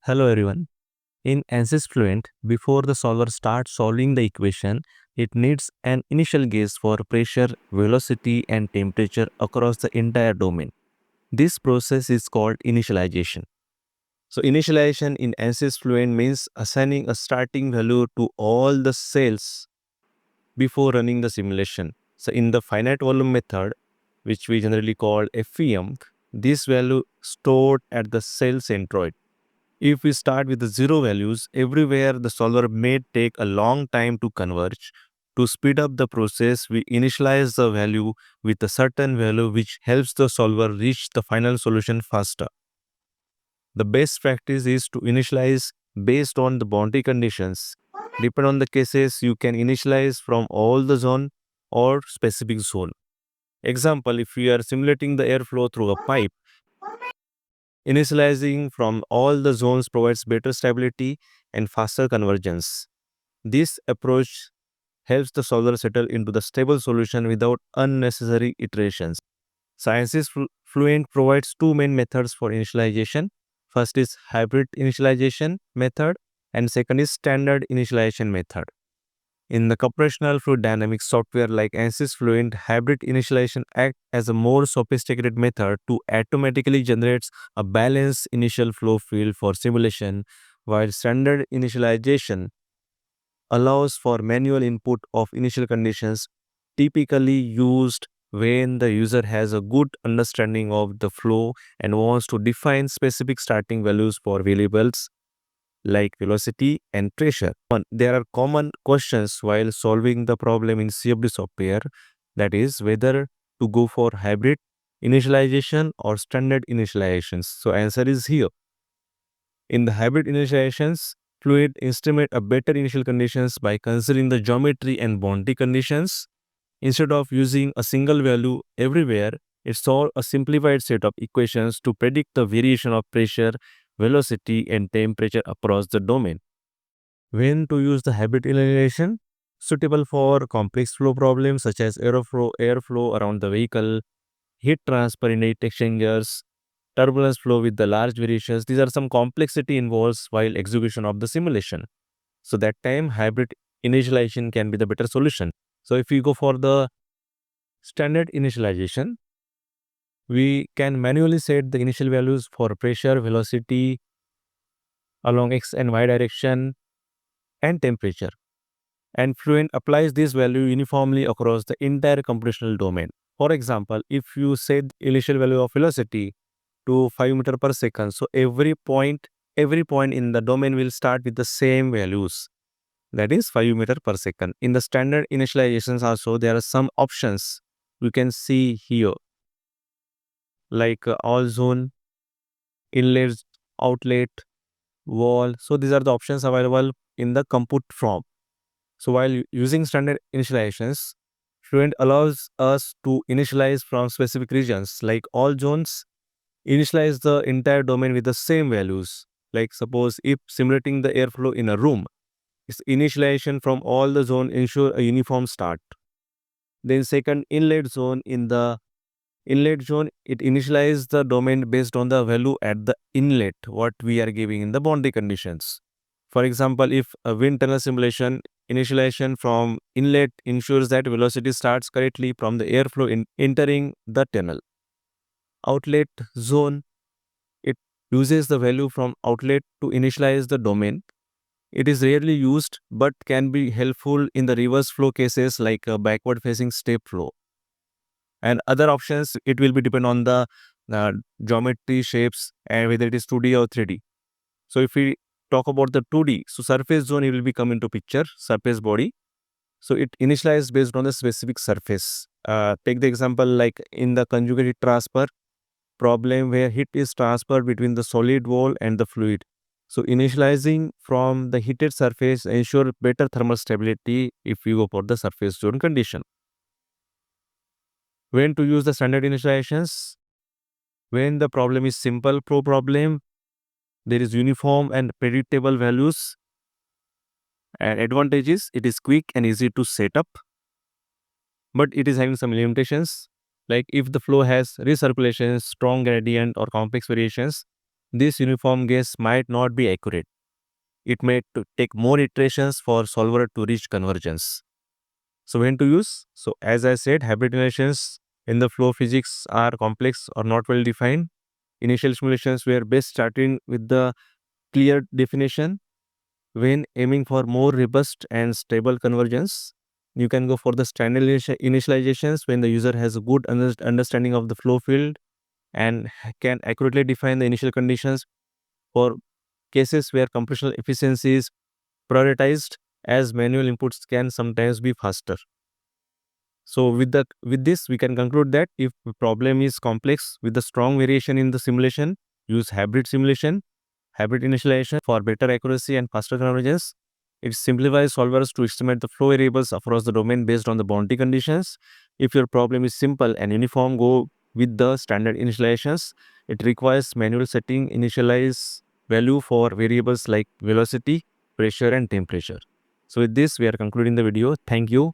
Hello everyone. In ANSYS Fluent, before the solver starts solving the equation, it needs an initial guess for pressure, velocity, and temperature across the entire domain. This process is called initialization. So, initialization in ANSYS Fluent means assigning a starting value to all the cells before running the simulation. So, in the finite volume method, which we generally call FEM, this value stored at the cell centroid. If we start with the zero values, everywhere the solver may take a long time to converge. To speed up the process, we initialize the value with a certain value which helps the solver reach the final solution faster. The best practice is to initialize based on the boundary conditions. Depending on the cases, you can initialize from all the zone or specific zone. Example, if we are simulating the airflow through a pipe, initializing from all the zones provides better stability and faster convergence. This approach helps the solver settle into the stable solution without unnecessary iterations. ANSYS Fluent provides two main methods for initialization. First is hybrid initialization method and second is standard initialization method. In the computational fluid dynamics software like ANSYS Fluent, hybrid initialization acts as a more sophisticated method to automatically generate a balanced initial flow field for simulation, while standard initialization allows for manual input of initial conditions typically used when the user has a good understanding of the flow and wants to define specific starting values for variables like velocity and pressure. There are common questions while solving the problem in CFD software, that is whether to go for hybrid initialization or standard initializations. So answer is here. In the hybrid initializations, Fluid estimate a better initial conditions by considering the geometry and boundary conditions. Instead of using a single value everywhere, it solves a simplified set of equations to predict the variation of pressure, velocity, and temperature across the domain. When to use the hybrid initialization? Suitable for complex flow problems such as airflow around the vehicle, heat transfer in heat exchangers, turbulence flow with the large variations. These are some complexity involves while execution of the simulation. So that time hybrid initialization can be the better solution. So if we go for the standard initialization, we can manually set the initial values for pressure, velocity along x and y direction and temperature. And Fluent applies this value uniformly across the entire computational domain. For example, if you set initial value of velocity to 5 meter per second, so every point in the domain will start with the same values, that is 5 meter per second. In the standard initializations also, there are some options we can see here, like all zone, inlets, outlet, wall. So these are the options available in the compute form. So while using standard initializations, Fluent allows us to initialize from specific regions, like all zones initialize the entire domain with the same values. Like suppose if simulating the airflow in a room, its initialization from all the zone ensure a uniform start. Then second, inlet zone. In the inlet zone, it initializes the domain based on the value at the inlet, what we are giving in the boundary conditions. For example, if a wind tunnel simulation, initialization from inlet ensures that velocity starts correctly from the airflow entering the tunnel. Outlet zone, it uses the value from outlet to initialize the domain. It is rarely used but can be helpful in the reverse flow cases like a backward facing step flow. And other options, it will be depend on the geometry, shapes, and whether it is 2D or 3D. So if we talk about the 2D, so surface zone, it will be come into picture, surface body. So it initialized based on the specific surface. Take the example like in the conjugated transfer problem where heat is transferred between the solid wall and the fluid. So initializing from the heated surface ensure better thermal stability if you go for the surface zone condition. When to use the standard initializations? When the problem is simple problem, there is uniform and predictable values. And advantages, it is quick and easy to set up, but it is having some limitations. Like if the flow has recirculation, strong gradient or complex variations, this uniform guess might not be accurate. It may take more iterations for solver to reach convergence. So when to use? So as I said, hybrid simulations in the flow physics are complex or not well defined. Initial simulations were best starting with the clear definition. When aiming for more robust and stable convergence, you can go for the standard initializations when the user has a good understanding of the flow field and can accurately define the initial conditions for cases where computational efficiency is prioritized, as manual inputs can sometimes be faster. So with this we can conclude that if the problem is complex with a strong variation in the simulation, use hybrid simulation, hybrid initialization for better accuracy and faster convergence. It simplifies solvers to estimate the flow variables across the domain based on the boundary conditions. If your problem is simple and uniform, go with the standard initializations. It requires manual setting initialize value for variables like velocity, pressure and temperature. So with this we are concluding the video. Thank you.